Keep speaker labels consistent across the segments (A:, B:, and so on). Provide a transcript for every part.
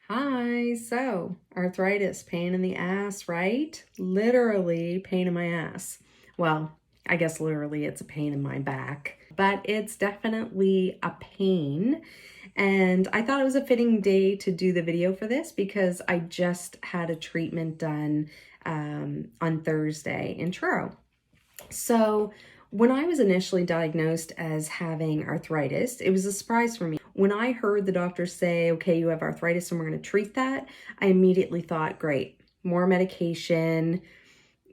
A: Hi, so arthritis, pain in the ass, right? Literally pain in my ass. Well, I guess literally it's a pain in my back, but it's definitely a pain. And I thought it was a fitting day to do the video for this because I just had a treatment done on Thursday in Truro. So when I was initially diagnosed as having arthritis, it was a surprise for me. When I heard the doctor say, okay, you have arthritis and we're going to treat that, I immediately thought, great, more medication,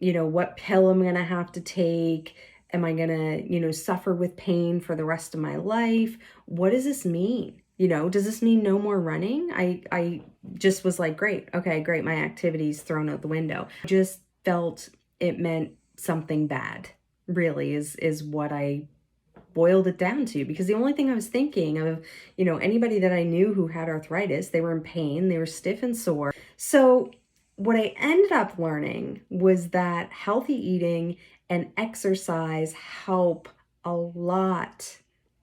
A: what pill I'm going to have to take. Am I going to, suffer with pain for the rest of my life? What does this mean? Does this mean no more running? I just was like, great. Okay, great. My activity's thrown out the window. I just felt it meant something bad, really, is what I boiled it down to, because the only thing I was thinking of, anybody that I knew who had arthritis, they were in pain, they were stiff and sore. So what I ended up learning was that healthy eating and exercise help a lot,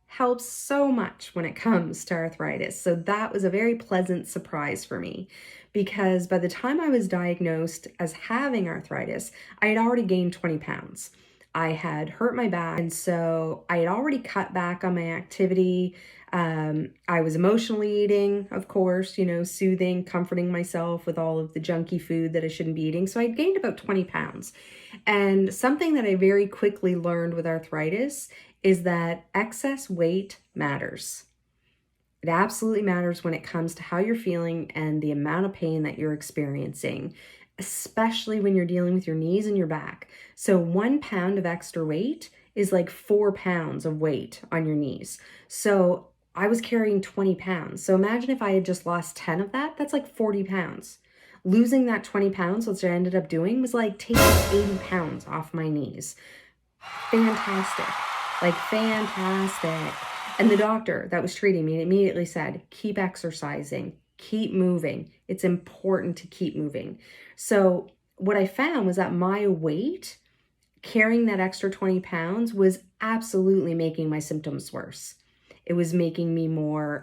A: helps so much when it comes to arthritis. So that was a very pleasant surprise for me, because by the time I was diagnosed as having arthritis, I had already gained 20 pounds. I had hurt my back, and so I had already cut back on my activity. I was emotionally eating, of course, soothing, comforting myself with all of the junky food that I shouldn't be eating. So I'd gained about 20 pounds. And something that I very quickly learned with arthritis is that excess weight matters. It absolutely matters when it comes to how you're feeling and the amount of pain that you're experiencing, especially when you're dealing with your knees and your back. So 1 pound of extra weight is like 4 pounds of weight on your knees. So I was carrying 20 pounds. So imagine if I had just lost 10 of that, that's like 40 pounds. Losing that 20 pounds, which I ended up doing, was like taking 80 pounds off my knees. Fantastic. Like fantastic. And the doctor that was treating me immediately said, keep exercising, keep moving. It's important to keep moving. So what I found was that my weight, carrying that extra 20 pounds, was absolutely making my symptoms worse. It was making me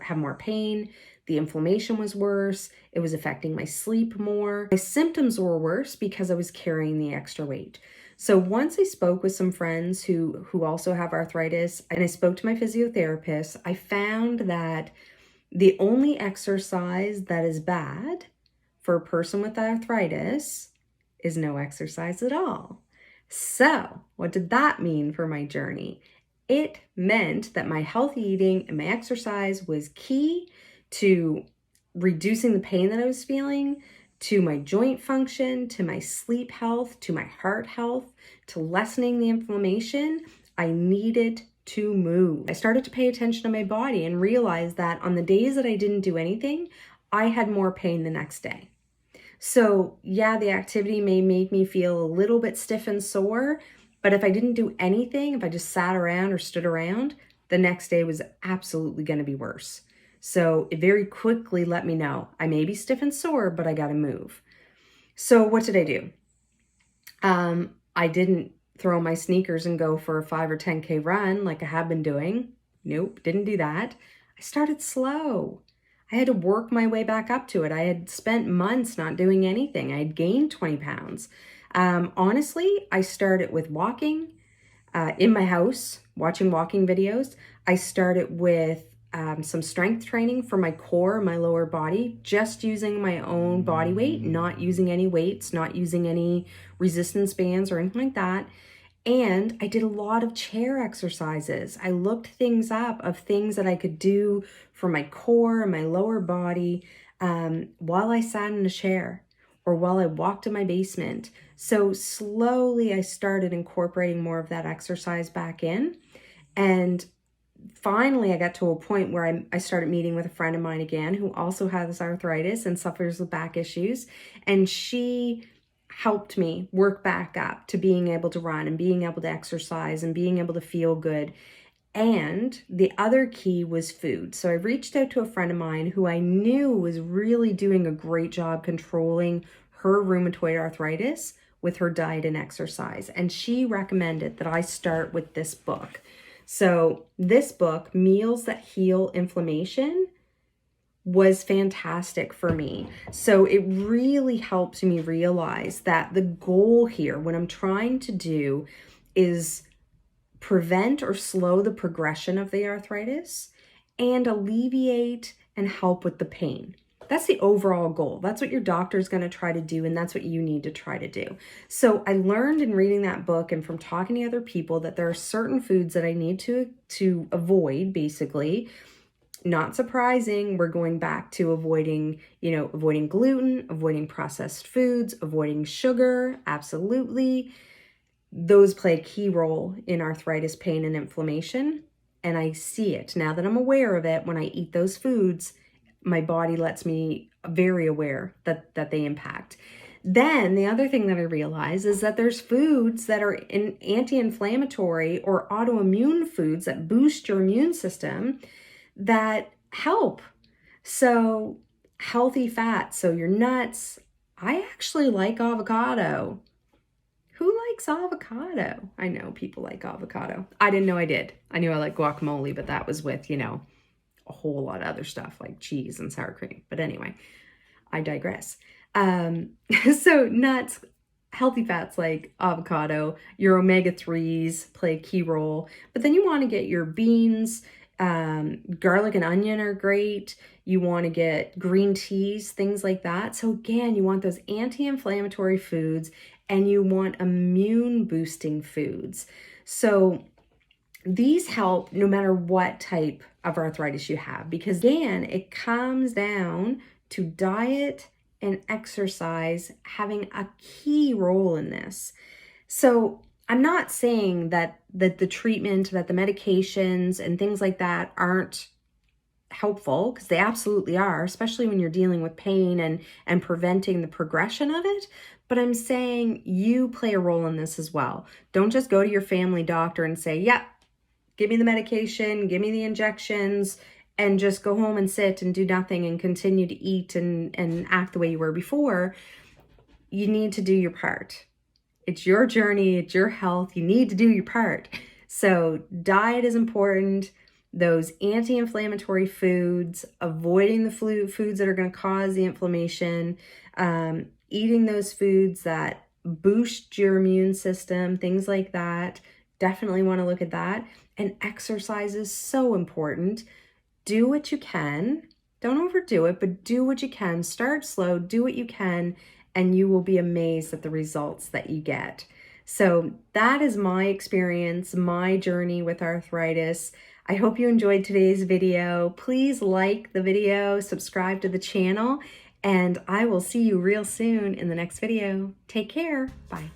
A: have more pain. The inflammation was worse. It was affecting my sleep more. My symptoms were worse because I was carrying the extra weight. So once I spoke with some friends who also have arthritis, and I spoke to my physiotherapist, I found that the only exercise that is bad for a person with arthritis is no exercise at all. So what did that mean for my journey? It meant that my healthy eating and my exercise was key to reducing the pain that I was feeling, to my joint function, to my sleep health, to my heart health, to lessening the inflammation. I needed to move. I started to pay attention to my body and realized that on the days that I didn't do anything, I had more pain the next day. So yeah, the activity may make me feel a little bit stiff and sore, but if I didn't do anything, if I just sat around or stood around, the next day was absolutely going to be worse. So it very quickly let me know I may be stiff and sore, but I got to move. So what did I do? I didn't throw my sneakers and go for a 5 or 10K run like I have been doing. Nope, didn't do that. I started slow. I had to work my way back up to it. I had spent months not doing anything. I had gained 20 pounds. Honestly, I started with walking in my house, watching walking videos. I started with some strength training for my core, my lower body, just using my own body weight, not using any weights, not using any resistance bands or anything like that. And I did a lot of chair exercises. I looked things up of things that I could do for my core and my lower body while I sat in a chair or while I walked in my basement. So slowly I started incorporating more of that exercise back in. And finally, I got to a point where I started meeting with a friend of mine again who also has arthritis and suffers with back issues. And she helped me work back up to being able to run and being able to exercise and being able to feel good. And the other key was food. So I reached out to a friend of mine who I knew was really doing a great job controlling her rheumatoid arthritis with her diet and exercise. And she recommended that I start with this book. So this book, Meals That Heal Inflammation, was fantastic for me. So it really helped me realize that the goal here, what I'm trying to do, is prevent or slow the progression of the arthritis and alleviate and help with the pain. That's the overall goal. That's what your doctor is going to try to do, and that's what you need to try to do. So I learned in reading that book and from talking to other people that there are certain foods that I need to avoid, basically. Not surprising, we're going back to avoiding gluten, avoiding processed foods, avoiding sugar, absolutely. Those play a key role in arthritis, pain, and inflammation. And I see it. Now that I'm aware of it, when I eat those foods, my body lets me very aware that they impact. Then the other thing that I realize is that there's foods that are anti-inflammatory or autoimmune foods that boost your immune system that help. So healthy fats, so your nuts. I actually like avocado. Who likes avocado? I know people like avocado. I didn't know I did. I knew I like guacamole, but that was with, a whole lot of other stuff like cheese and sour cream. But anyway, I digress. So nuts, healthy fats like avocado, your omega-3s play a key role. But then you want to get your beans, garlic and onion are great. You want to get green teas, things like that. So again, you want those anti-inflammatory foods and you want immune boosting foods. So these help no matter what type of arthritis you have, because again, it comes down to diet and exercise having a key role in this. So I'm not saying that the treatment, that the medications and things like that aren't helpful, because they absolutely are, especially when you're dealing with pain and preventing the progression of it. But I'm saying you play a role in this as well. Don't just go to your family doctor and say, yep, give me the medication, give me the injections, and just go home and sit and do nothing and continue to eat and act the way you were before. You need to do your part. It's your journey, it's your health. You need to do your part. So diet is important. Those anti-inflammatory foods, avoiding the foods that are going to cause the inflammation, eating those foods that boost your immune system, things like that. Definitely want to look at that. And exercise is so important. Do what you can. Don't overdo it, but do what you can. Start slow, do what you can, and you will be amazed at the results that you get. So that is my experience, my journey with arthritis. I hope you enjoyed today's video. Please like the video, subscribe to the channel, and I will see you real soon in the next video. Take care. Bye.